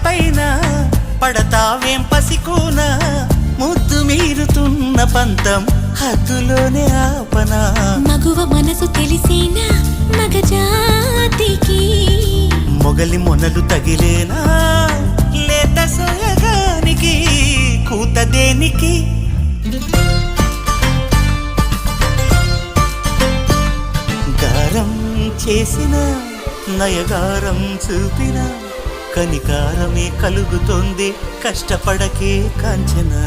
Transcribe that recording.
పైన పడతావేం పసికోన ముద్దు మీరుతున్న పంతం హద్దులోనే ఆపనా మగువ మనసు తెలిసేనా మగజాతికి మొగలి మొనలు తగిలేనా లేత సోయగానికి కూత దేనికి గారం చేసిన నయగారం చూపిన కనికారమే కలుగుతోంది కష్టపడకే కాంచనా